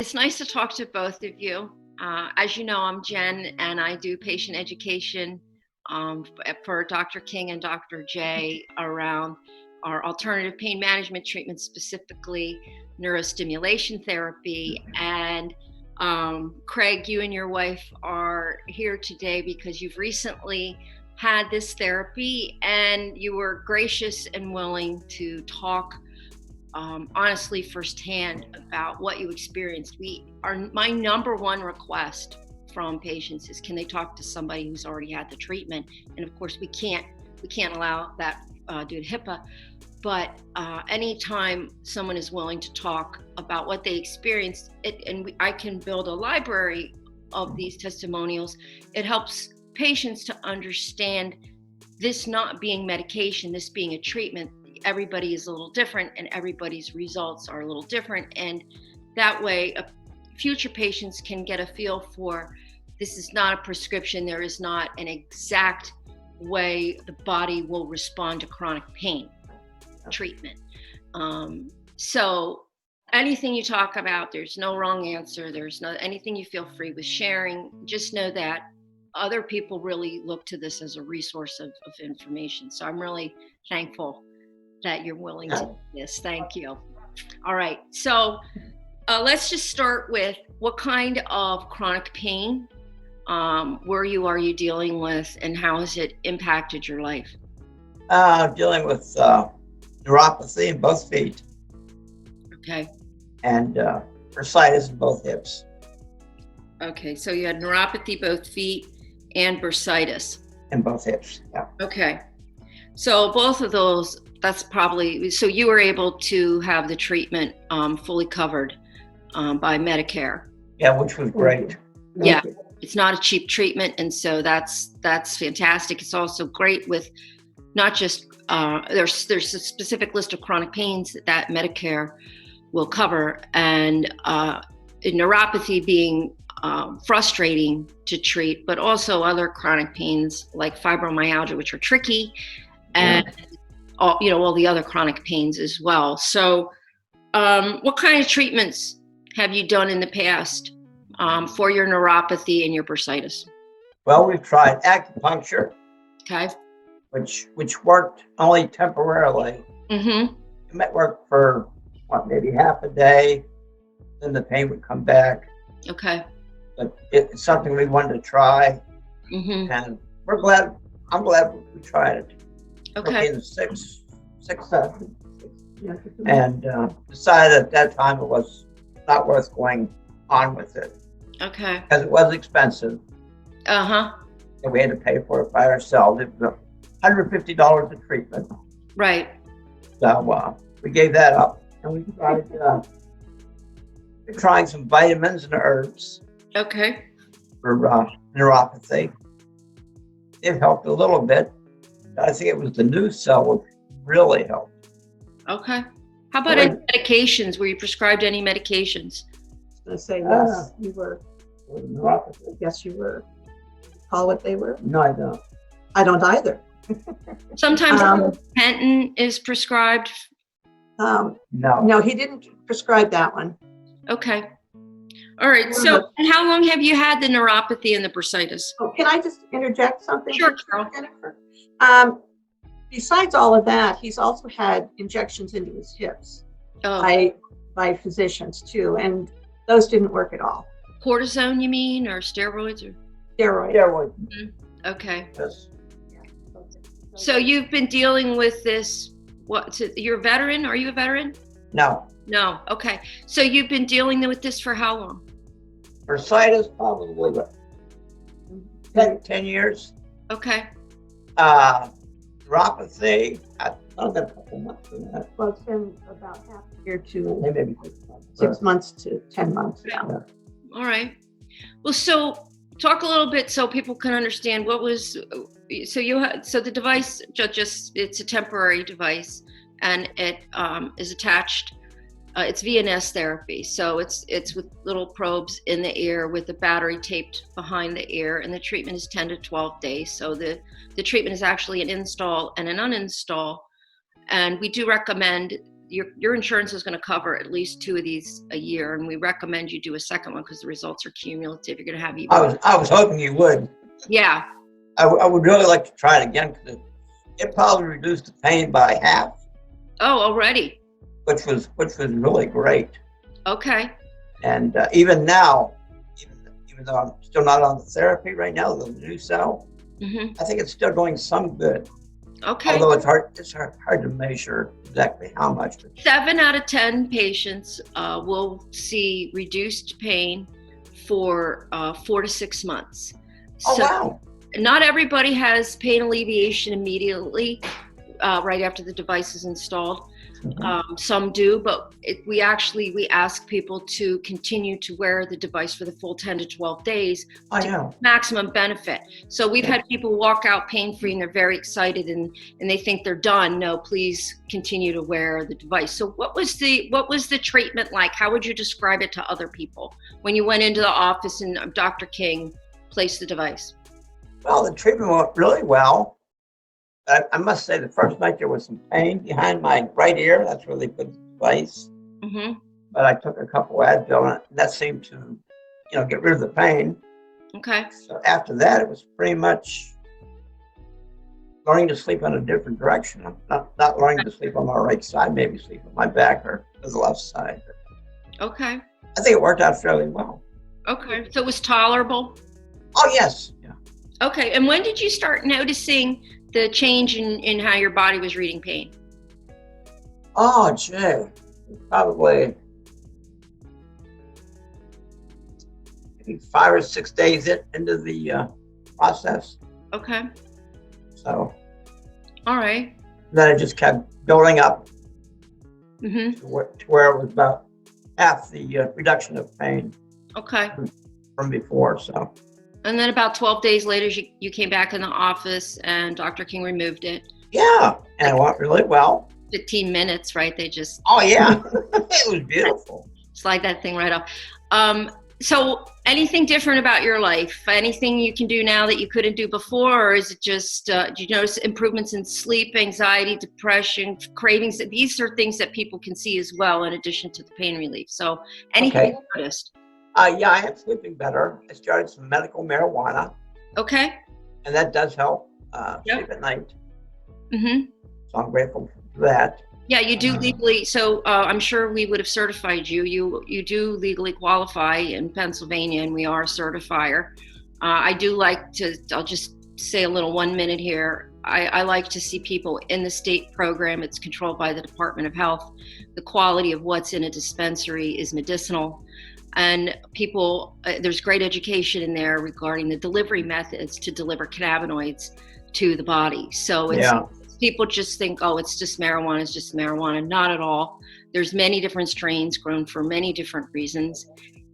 It's nice to talk to both of you. As you know, I'm Jen, and I do patient education for Dr. King and Dr. J around our alternative pain management treatment, specifically neurostimulation therapy. And Craig, you and your wife are here today because you've recently had this therapy and you were gracious and willing to talk honestly firsthand about what you experienced. My number one request from patients is, can they talk to somebody who's already had the treatment? And of course we can't allow that due to HIPAA, but anytime someone is willing to talk about what they experienced, I can build a library of these testimonials. It helps patients to understand this not being medication, this being a treatment. Everybody is a little different and everybody's results are a little different. And that way, future patients can get a feel for, this is not a prescription. There is not an exact way the body will respond to chronic pain treatment. So anything you talk about, there's no wrong answer. There's no anything you feel free with sharing. Just know that other people really look to this as a resource of information. So I'm really thankful that you're willing to do this. Thank you. All right. So let's just start with, what kind of chronic pain are you dealing with, and how has it impacted your life? Dealing with neuropathy in both feet. Okay. And bursitis in both hips. Okay. So you had neuropathy, both feet, and bursitis. In both hips, yeah. Okay. So both of those, that's probably, so you were able to have the treatment fully covered by Medicare. Yeah, which was great. Yeah, it's not a cheap treatment, and so that's fantastic. It's also great with not just there's a specific list of chronic pains that Medicare will cover, and neuropathy being frustrating to treat, but also other chronic pains like fibromyalgia, which are tricky, and all the other chronic pains as well. So what kind of treatments have you done in the past for your neuropathy and your bursitis? Well, we've tried acupuncture. Okay. Which worked only temporarily. Mm-hmm. It might work for maybe half a day, then the pain would come back. Okay. But it's something we wanted to try. Mm-hmm. And I'm glad we tried it. Okay. In six sessions. And decided at that time it was not worth going on with it. Okay. Because it was expensive. Uh-huh. And we had to pay for it by ourselves. It was $150 a treatment. Right. So we gave that up. And we tried trying some vitamins and herbs. Okay. For neuropathy. It helped a little bit. I think it was the Nucell which really helped. Okay. How about any medications? Were you prescribed any medications? I was going to say, yes, you were. Neuropathy. Yes, you were. Call what they were? No, I don't. I don't either. Sometimes Penton is prescribed. No, he didn't prescribe that one. Okay. All right. So how long have you had the neuropathy and the bursitis? Oh, can I just interject something? Sure, Carol. Jennifer? Besides all of that, he's also had injections into his hips by physicians too, and those didn't work at all. Cortisone, you mean, or steroids, or Steroids. Steroids. Okay. Yes. So you've been dealing with this. You're a veteran? Are you a veteran? No. No. Okay. So you've been dealing with this for how long? Bursitis, probably 10 years. Okay. Neuropathy, I've done a couple months for that. Well, it's been about half a year to Maybe 6 months to 10 months. Yeah. All right. Well, so talk a little bit so people can understand what was. So the device it's a temporary device, and it is attached. It's VNS therapy, so it's with little probes in the ear with a battery taped behind the ear, and the treatment is 10 to 12 days. So the treatment is actually an install and an uninstall, and we do recommend your insurance is going to cover at least 2 of these a year, and we recommend you do a second one because the results are cumulative. You're going to have even. I was hoping you would. Yeah. I would really like to try it again because it probably reduced the pain by half. Oh, already. Which was really great. Okay. And even now, even though I'm still not on the therapy right now, the Nucell, I think it's still doing some good. Okay. Although it's hard to measure exactly how much. 7 out of 10 patients will see reduced pain for 4 to 6 months. Oh, so wow. Not everybody has pain alleviation immediately right after the device is installed. Some do, but we ask people to continue to wear the device for the full 10 to 12 days to maximum benefit. So we've had people walk out pain-free and they're very excited and they think they're done. No, please continue to wear the device. So what was the treatment like? How would you describe it to other people when you went into the office and Dr. King placed the device? Well, the treatment went really well. I must say the first night there was some pain behind my right ear. That's where they put the device. But I took a couple Advil and that seemed to, get rid of the pain. Okay. So after that, it was pretty much learning to sleep in a different direction. I'm not learning to sleep on my right side, maybe sleep on my back or the left side. Okay. I think it worked out fairly well. Okay. So it was tolerable? Oh, yes. Yeah. Okay. And when did you start noticing the change in how your body was reading pain? Oh, gee. Probably maybe 5 or 6 days into the process. Okay. So. All right. Then it just kept building up to where it was about half the reduction of pain. Okay. From before, so. And then about 12 days later, you came back in the office and Dr. King removed it. Yeah, and it went really well. 15 minutes, right? They just... Oh, yeah. It was beautiful. Slide that thing right off. So anything different about your life? Anything you can do now that you couldn't do before? Or is it just, do you notice improvements in sleep, anxiety, depression, cravings? These are things that people can see as well in addition to the pain relief. So anything you noticed? Yeah, I am sleeping better. I started some medical marijuana. Okay. And that does help sleep at night. So I'm grateful for that. Yeah, you do legally. So I'm sure we would have certified you. You do legally qualify in Pennsylvania, and we are a certifier. I do like to, I'll just say a little 1 minute here. I like to see people in the state program. It's controlled by the Department of Health. The quality of what's in a dispensary is medicinal. And people, there's great education in there regarding the delivery methods to deliver cannabinoids to the body. So people just think, oh, it's just marijuana. Not at all. There's many different strains grown for many different reasons.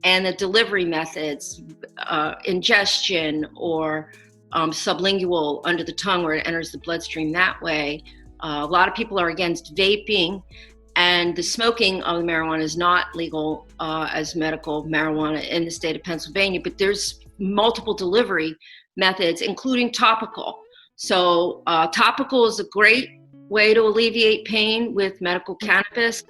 And the delivery methods, ingestion or sublingual under the tongue where it enters the bloodstream that way. A lot of people are against vaping. And the smoking of the marijuana is not legal as medical marijuana in the state of Pennsylvania, but there's multiple delivery methods, including topical. So topical is a great way to alleviate pain with medical cannabis.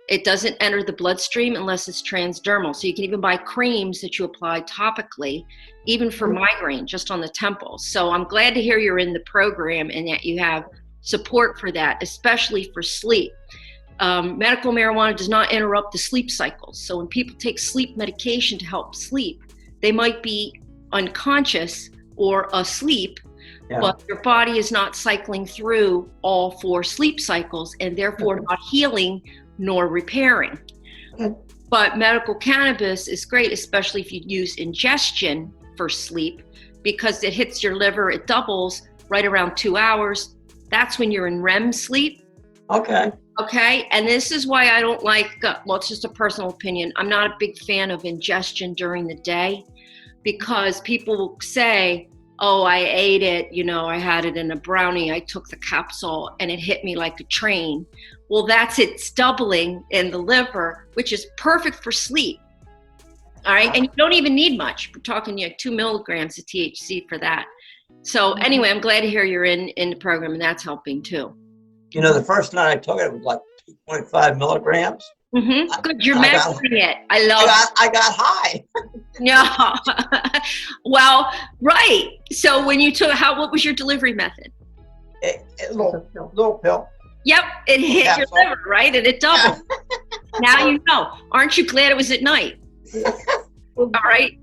It doesn't enter the bloodstream unless it's transdermal. So you can even buy creams that you apply topically, even for migraine, just on the temples. So I'm glad to hear you're in the program and that you have support for that, especially for sleep. Medical marijuana does not interrupt the sleep cycles. So when people take sleep medication to help sleep, they might be unconscious or asleep, but their body is not cycling through all 4 sleep cycles and therefore not healing nor repairing. But medical cannabis is great, especially if you use ingestion for sleep, because it hits your liver, it doubles right around 2 hours. That's when you're in REM sleep. Okay, and this is why I don't like, well, it's just a personal opinion. I'm not a big fan of ingestion during the day because people will say, oh, I ate it, I had it in a brownie, I took the capsule and it hit me like a train. Well, it's doubling in the liver, which is perfect for sleep. All right, and you don't even need much. We're talking 2 milligrams of THC for that. So anyway, I'm glad to hear you're in the program and that's helping too. The first night I took it, it was like 2.5 milligrams. Good, you're measuring it. I love it. I got high. No. Well, right. So when you took, what was your delivery method? Little pill. Yep, it hit your liver, right? And it doubled. Now you know. Aren't you glad it was at night? All right.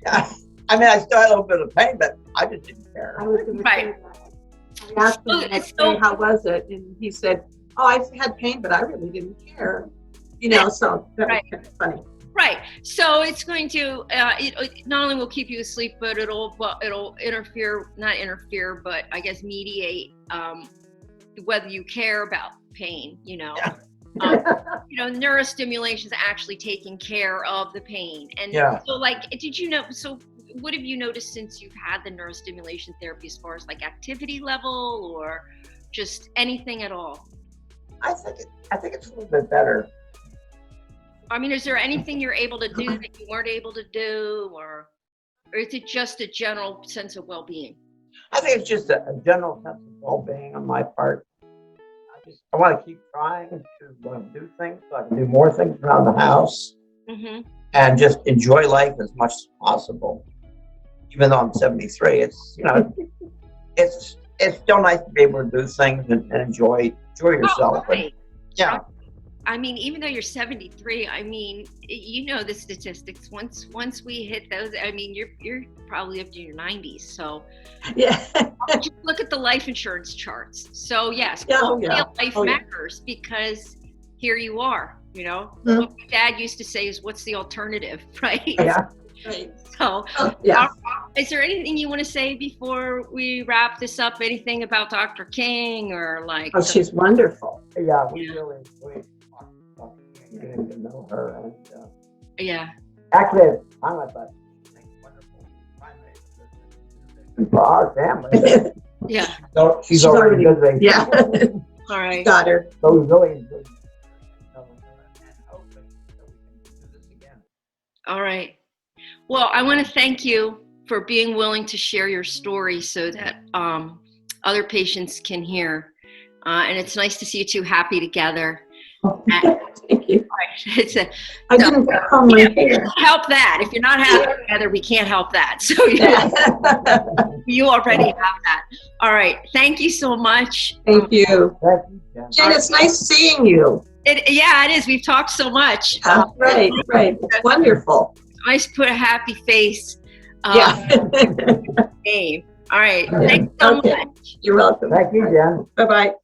Yeah. I mean, I still had a little bit of pain, but I just didn't care. I was going to say that. I asked him the next day, how was it? And he said, oh, I had pain, but I really didn't care. You know, so that was kind of funny. Right. So it's going to, it not only will keep you asleep, but it'll interfere, not interfere, but I guess mediate whether you care about pain, you know. Yeah. Neurostimulation is actually taking care of the pain. And so like, did you know, so what have you noticed since you've had the neurostimulation therapy as far as like activity level or just anything at all? I think it's a little bit better. I mean, is there anything you're able to do that you weren't able to do, or is it just a general sense of well-being? I think it's just a general sense of well-being on my part. I want to keep trying to do things so I can do more things around the house and just enjoy life as much as possible. Even though I'm 73, it's it's still nice to be able to do things and enjoy yourself. Oh, right. Yeah. I mean, even though you're 73, I mean, you know the statistics. Once we hit those, I mean, you're probably up to your 90s. So yeah, just look at the life insurance charts. So yes, quality of life matters because here you are. You know, what my dad used to say is, "What's the alternative?" Right? Yeah. Right. So, is there anything you want to say before we wrap this up? Anything about Dr. King or like? Oh, she's wonderful. Yeah, we really enjoyed getting to know her, and actually, at the time I thought she was wonderful for our family. Yeah. So she's already good. Yeah. All right. Got her. So we really enjoyed knowing her, and hopefully we can do this again. All right. Well, I want to thank you for being willing to share your story so that other patients can hear. And it's nice to see you two happy together. Thank you. Right. I didn't comb my hair. Help that. If you're not happy together, we can't help that. So you already have that. All right. Thank you so much. Thank you. Thank you, Jen. Jen, it's nice seeing you. It is. We've talked so much. Right. It's wonderful. Nice to put a happy face. Game. All right. Thanks so much. You're welcome. Thank you, Jen. Bye-bye.